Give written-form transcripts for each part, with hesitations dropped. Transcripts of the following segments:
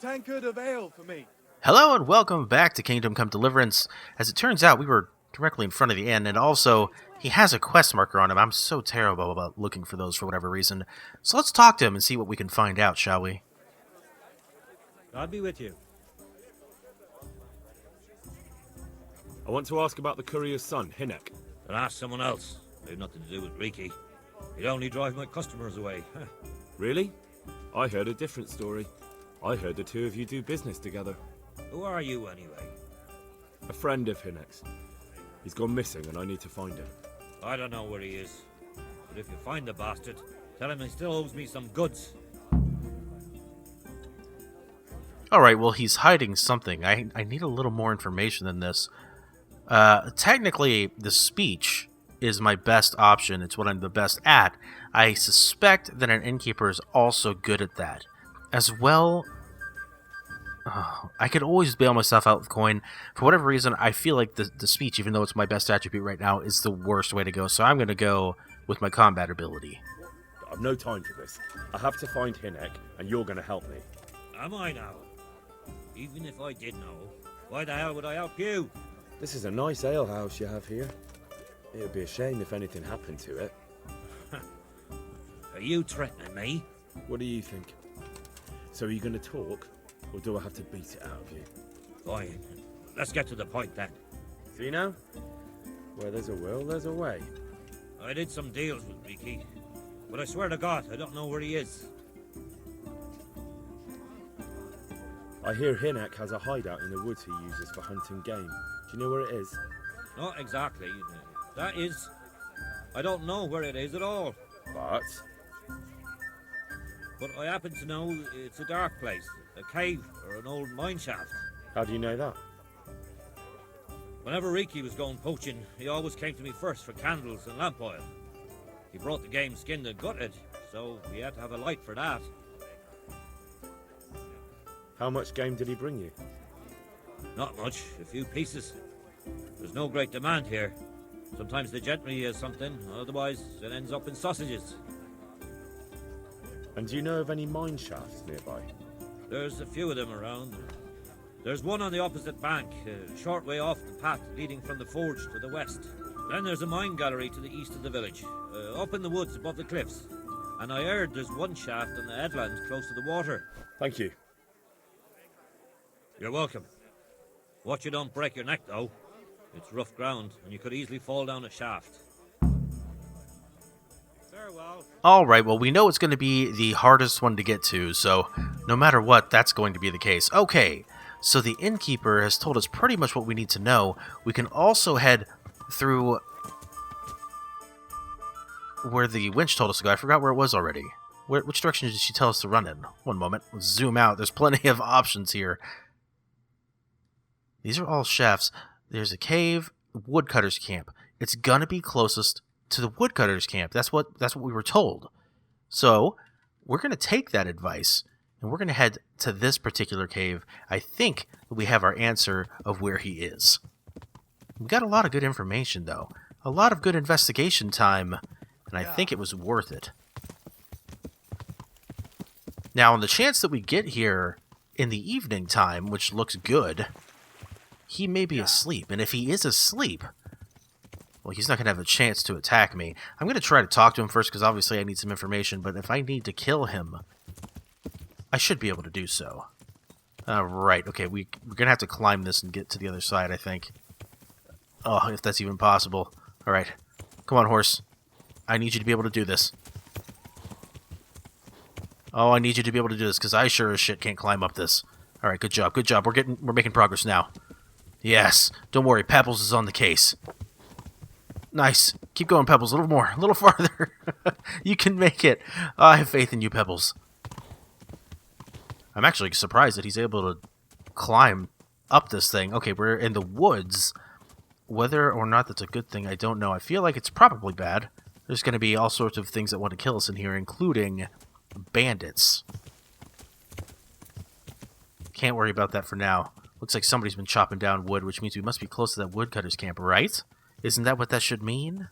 tankard of ale for me. Hello and welcome back to Kingdom Come Deliverance. As it turns out, we were directly in front of the inn, and also, he has a quest marker on him. I'm so terrible about looking for those for whatever reason. So let's talk to him and see what we can find out, shall we? I'll be with you. I want to ask about the courier's son, Hinek. But ask someone else. They've nothing to do with Riki. He'd only drive my customers away. Really? I heard a different story. I heard the two of you do business together. Who are you, anyway? A friend of Hinek's. He's gone missing and I need to find him. I don't know where he is. But if you find the bastard, tell him he still owes me some goods. Alright, well, he's hiding something. I need a little more information than this. Technically, the speech is my best option. It's what I'm the best at. I suspect that an innkeeper is also good at that. As well, I could always bail myself out with coin. For whatever reason, I feel like the speech, even though it's my best attribute right now, is the worst way to go. So I'm going to go with my combat ability. I've no time for this. I have to find Hinek and you're going to help me. Am I now? Even if I did know, why the hell would I help you? This is a nice alehouse you have here. It would be a shame if anything happened to it. Are you threatening me? What do you think? So are you going to talk, or do I have to beat it out of you? Fine. Let's get to the point then. See now? Where there's a will, there's a way. I did some deals with Riki, but I swear to God, I don't know where he is. I hear Hinek has a hideout in the woods he uses for hunting game. Do you know where it is? Not exactly. That is... I don't know where it is at all. But I happen to know it's a dark place, a cave or an old mine shaft. How do you know that? Whenever Riki was going poaching, he always came to me first for candles and lamp oil. He brought the game skinned and gutted, so we had to have a light for that. How much game did he bring you? Not much, a few pieces. There's no great demand here. Sometimes the gentry has something, otherwise it ends up in sausages. And do you know of any mine shafts nearby? There's a few of them around. There's one on the opposite bank, a short way off the path leading from the forge to the west. Then there's a mine gallery to the east of the village, up in the woods above the cliffs. And I heard there's one shaft on the headland close to the water. Thank you. You're welcome. Watch you don't break your neck, though. It's rough ground, and you could easily fall down a shaft. Farewell. Alright, well, we know it's going to be the hardest one to get to, so no matter what, that's going to be the case. Okay, so the innkeeper has told us pretty much what we need to know. We can also head through where the winch told us to go. I forgot where it was already. Which direction did she tell us to run in? One moment. Let's zoom out. There's plenty of options here. These are all shafts. There's a cave, woodcutter's camp. It's gonna be closest to the woodcutter's camp. That's what we were told. So we're gonna take that advice and we're gonna head to this particular cave. I think we have our answer of where he is. We got a lot of good information though. A lot of good investigation time, and I think it was worth it. Now, on the chance that we get here in the evening time, which looks good, he may be asleep. And if he is asleep, well, he's not going to have a chance to attack me. I'm going to try to talk to him first, because obviously I need some information. But if I need to kill him, I should be able to do so. Right, okay, we're going to have to climb this and get to the other side, I think. Oh, if that's even possible. Alright, come on, horse. I need you to be able to do this. Oh, I need you to be able to do this, because I sure as shit can't climb up this. Alright, good job, good job. We're making progress now. Yes, don't worry, Pebbles is on the case. Nice. Keep going, Pebbles, a little more, a little farther. You can make it. I have faith in you, Pebbles. I'm actually surprised that he's able to climb up this thing. Okay, we're in the woods. Whether or not that's a good thing, I don't know. I feel like it's probably bad. There's going to be all sorts of things that want to kill us in here, including bandits. Can't worry about that for now. Looks like somebody's been chopping down wood, which means we must be close to that woodcutter's camp, right? Isn't that what that should mean?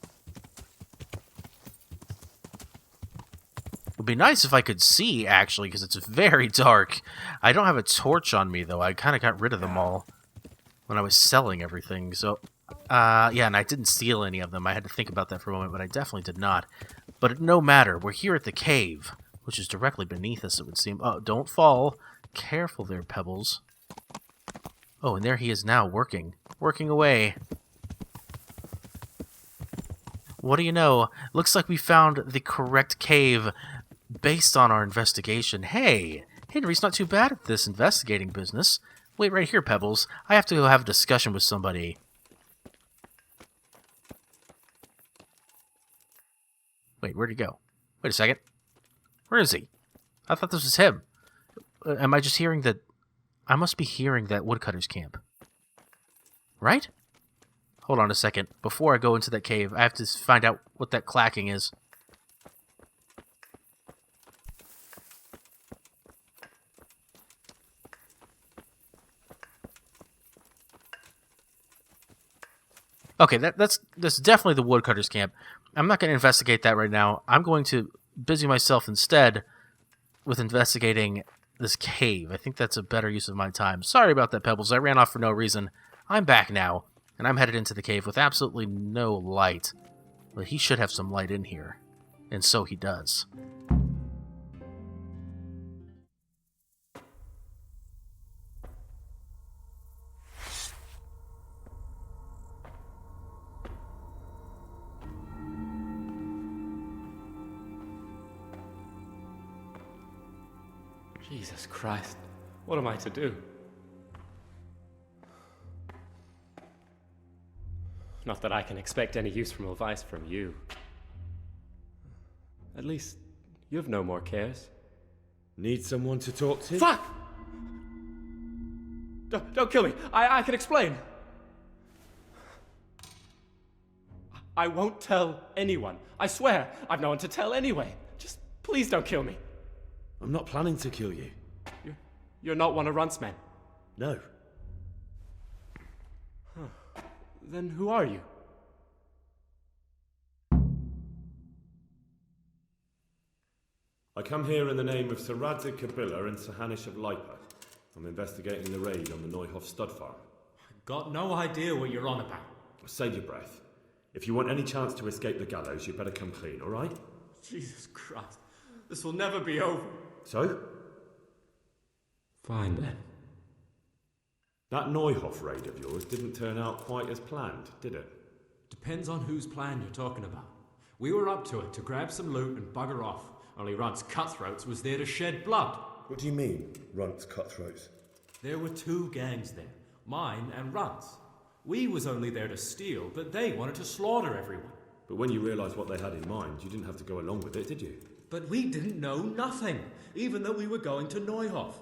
Would be nice if I could see, actually, because it's very dark. I don't have a torch on me, though. I kind of got rid of them all when I was selling everything. So, yeah, and I didn't steal any of them. I had to think about that for a moment, but I definitely did not. But no matter. We're here at the cave, which is directly beneath us, it would seem. Oh, don't fall. Careful there, Pebbles. Oh, and there he is now, working. Working away. What do you know? Looks like we found the correct cave based on our investigation. Hey, Henry's not too bad at this investigating business. Wait right here, Pebbles. I have to go have a discussion with somebody. Wait, where'd he go? Wait a second. Where is he? I thought this was him. Am I just hearing that? I must be hearing that woodcutter's camp. Right? Hold on a second. Before I go into that cave, I have to find out what that clacking is. Okay, that's definitely the woodcutter's camp. I'm not going to investigate that right now. I'm going to busy myself instead with investigating this cave. I think that's a better use of my time. Sorry about that, Pebbles. I ran off for no reason. I'm back now, and I'm headed into the cave with absolutely no light. But he should have some light in here. And so he does. Jesus Christ, what am I to do? Not that I can expect any useful advice from you. At least, you have no more cares. Need someone to talk to? Fuck! Don't kill me. I can explain. I won't tell anyone. I swear, I've no one to tell anyway. Just please don't kill me. I'm not planning to kill you. You're not one of Runt's men. No. Then who are you? I come here in the name of Sir Radzig Kabila and Sir Hanish of Lipa. I'm investigating the raid on the Neuhoff stud farm. Got no idea what you're on about. Save your breath. If you want any chance to escape the gallows, you better come clean, all right? Jesus Christ. This will never be over. So? Fine then. That Neuhoff raid of yours didn't turn out quite as planned, did it? Depends on whose plan you're talking about. We were up to it to grab some loot and bugger off. Only Runt's cutthroats was there to shed blood. What do you mean, Runt's cutthroats? There were two gangs there, mine and Runt's. We was only there to steal, but they wanted to slaughter everyone. But when you realised what they had in mind, you didn't have to go along with it, did you? But we didn't know nothing, even though we were going to Neuhoff.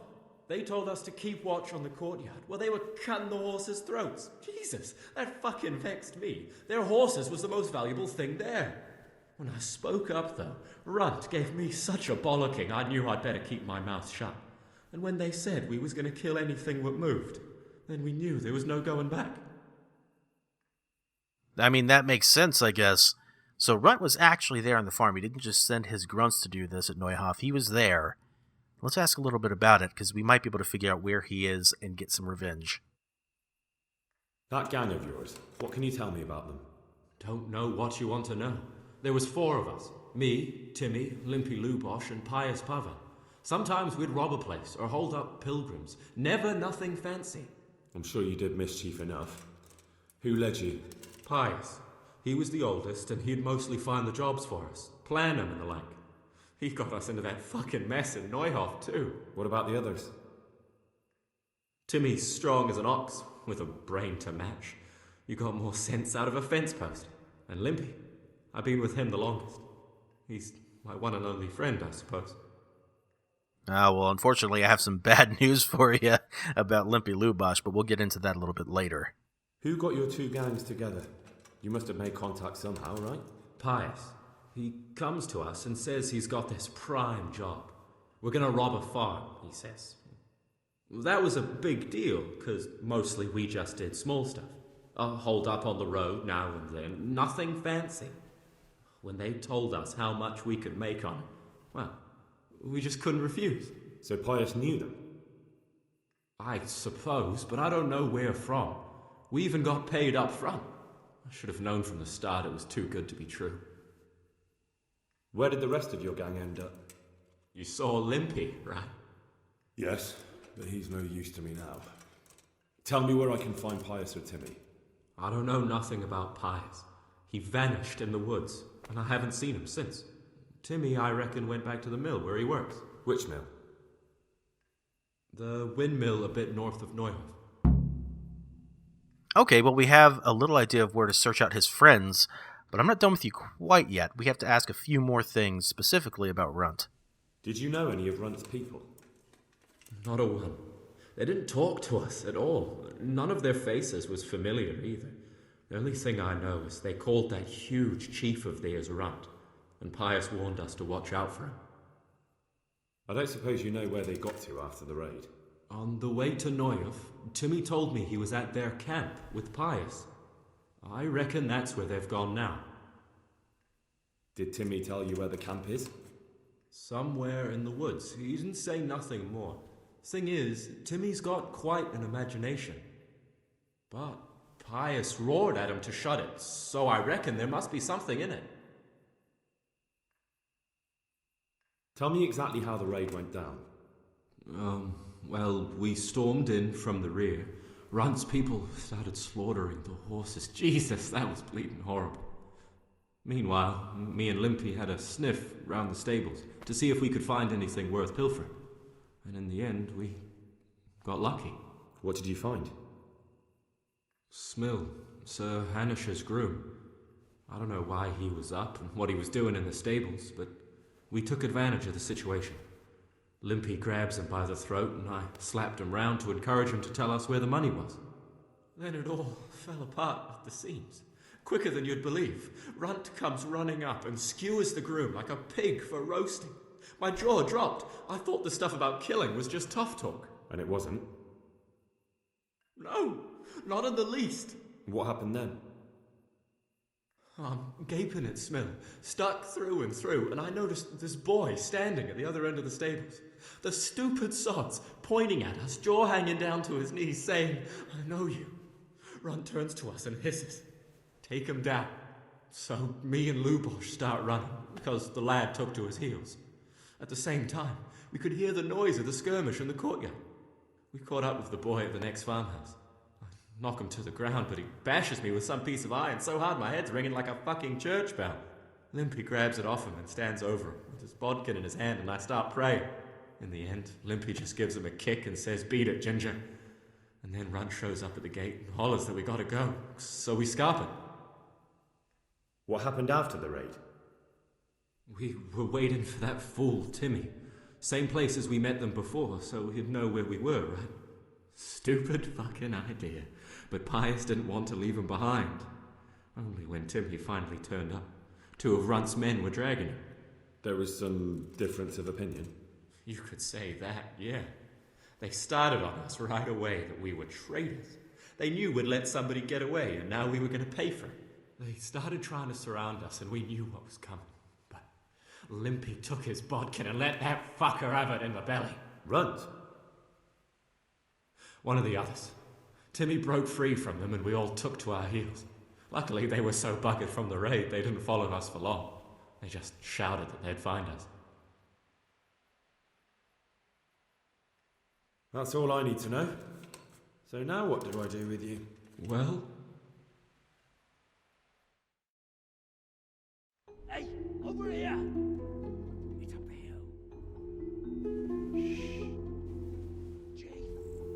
They told us to keep watch on the courtyard while they were cutting the horses' throats. Jesus, that fucking vexed me. Their horses was the most valuable thing there. When I spoke up, though, Runt gave me such a bollocking I knew I'd better keep my mouth shut. And when they said we was going to kill anything that moved, then we knew there was no going back. I mean, that makes sense, I guess. So Runt was actually there on the farm. He didn't just send his grunts to do this at Neuhoff. He was there. Let's ask a little bit about it, because we might be able to figure out where he is and get some revenge. That gang of yours, what can you tell me about them? Don't know what you want to know. There was 4 of us. Me, Timmy, Limpy Lubosh, and Pius Pavan. Sometimes we'd rob a place or hold up pilgrims. Never nothing fancy. I'm sure you did mischief enough. Who led you? Pius. He was the oldest, and he'd mostly find the jobs for us. Plan them and the like. He got us into that fucking mess in Neuhoff, too. What about the others? Timmy's strong as an ox, with a brain to match. You got more sense out of a fence post. And Limpy. I've been with him the longest. He's my one and only friend, I suppose. Well, unfortunately, I have some bad news for you about Limpy Lubosh, but we'll get into that a little bit later. Who got your 2 gangs together? You must have made contact somehow, right? Pius. He comes to us and says he's got this prime job. We're gonna rob a farm, he says. That was a big deal, because mostly we just did small stuff. Hold up on the road now and then, nothing fancy. When they told us how much we could make on it, well, We just couldn't refuse. So Pius knew them? I suppose, but I don't know where from. We even got paid up front. I should have known from the start it was too good to be true. Where did the rest of your gang end up? You saw Limpy, right? Yes, but he's no use to me now. Tell me where I can find Pius or Timmy. I don't know nothing about Pius. He vanished in the woods, and I haven't seen him since. Timmy, I reckon, went back to the mill where he works. Which mill? The windmill a bit north of Neuhof. Okay, well, we have a little idea of where to search out his friends, but I'm not done with you quite yet. We have to ask a few more things specifically about Runt. Did you know any of Runt's people? Not a one. They didn't talk to us at all. None of their faces was familiar either. The only thing I know is they called that huge chief of theirs Runt, and Pius warned us to watch out for him. I don't suppose you know where they got to after the raid? On the way to Neuhof, Timmy told me he was at their camp with Pius. I reckon that's where they've gone now. Did Timmy tell you where the camp is? Somewhere in the woods. He didn't say nothing more. Thing is, Timmy's got quite an imagination. But Pius roared at him to shut it, so I reckon there must be something in it. Tell me exactly how the raid went down. Well, we stormed in from the rear. Runt's people started slaughtering the horses. Jesus, that was bleeding horrible. Meanwhile, me and Limpy had a sniff round the stables to see if we could find anything worth pilfering. And in the end, we got lucky. What did you find? Smill, Sir Hanish's groom. I don't know why he was up and what he was doing in the stables, but we took advantage of the situation. Limpy grabs him by the throat, and I slapped him round to encourage him to tell us where the money was. Then it all fell apart at the seams. Quicker than you'd believe. Runt comes running up and skewers the groom like a pig for roasting. My jaw dropped. I thought the stuff about killing was just tough talk. And it wasn't? No, not in the least. What happened then? I'm gaping at Smill, stuck through and through, and I noticed this boy standing at the other end of the stables. The stupid sods pointing at us, jaw hanging down to his knees, saying, "I know you." Runt turns to us and hisses, "Take him down." So me and Lubosh start running, because the lad took to his heels. At the same time, we could hear the noise of the skirmish in the courtyard. We caught up with the boy at the next farmhouse. I knock him to the ground, but he bashes me with some piece of iron so hard my head's ringing like a fucking church bell. Limpy grabs it off him and stands over him with his bodkin in his hand, and I start praying. In the end, Limpy just gives him a kick and says, "Beat it, Ginger." And then Runt shows up at the gate and hollers that we gotta go, so we scarp it. What happened after the raid? We were waiting for that fool, Timmy. Same place as we met them before, so he'd know where we were, right? Stupid fucking idea. But Pius didn't want to leave him behind. Only when Timmy finally turned up, 2 of Runt's men were dragging him. There was some difference of opinion. You could say that, yeah. They started on us right away that we were traitors. They knew we'd let somebody get away, and now we were going to pay for it. They started trying to surround us, and we knew what was coming. But Limpy took his bodkin and let that fucker have it in the belly. Runt? One of the others. Timmy broke free from them, and we all took to our heels. Luckily, they were so buggered from the raid, they didn't follow us for long. They just shouted that they'd find us. That's all I need to know. So now what do I do with you? Well, hey, over here! It's up the hill. Shh. Jake,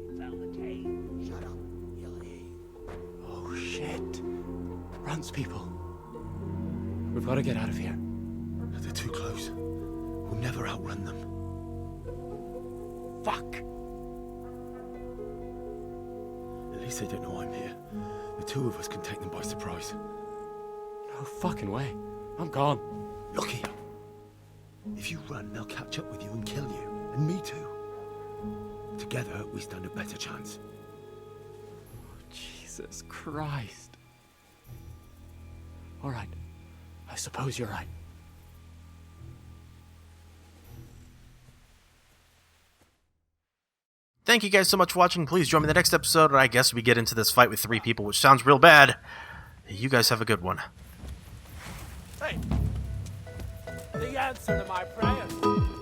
you found the cave. Shut up, he'll hear you. oh shit. Runt's people. We've got to get out of here. They're too close. We'll never outrun them. Fuck! At least they don't know I'm here. The 2 of us can take them by surprise. No fucking way. I'm gone. Look here. If you run, they'll catch up with you and kill you. And me too. Together, we stand a better chance. Jesus Christ. All right. I suppose you're right. Thank you guys so much for watching. Please join me in the next episode, and I guess we get into this fight with 3 people, which sounds real bad. You guys have a good one. Hey, the answer to my prayers.